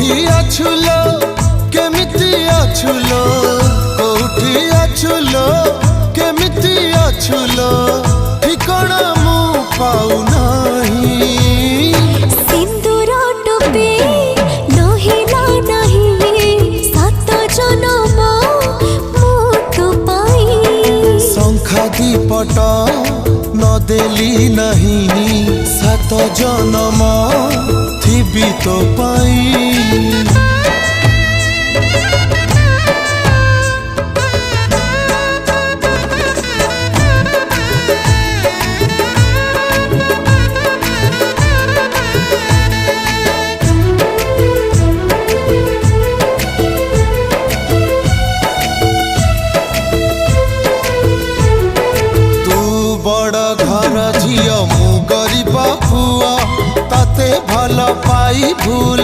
कोठी अछुलो केमिति अछुलो कोठी अछुलो केमिति अछुलो ठिकाना मु पाउ नहीं। सिंदूर टोपे नहिला नहीं सात जन्म मु तो पाई। शंखा दीपट न देली नहीं सात जन्म थिबी तो पाई। घर झियो मु गरीब पुआ ताते भल पाई भूल